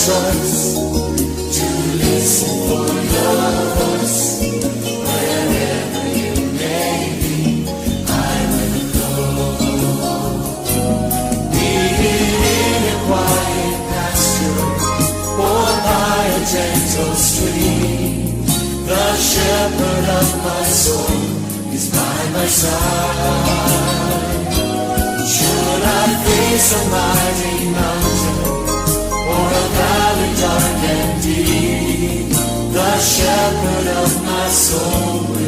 choice to listen for your voice. Wherever you may be, I will go. Be it in a quiet pasture or by a gentle stream, the shepherd of my soul is by my side. Should I face a mighty mountain or a valley dark and deep, the shepherd of my soul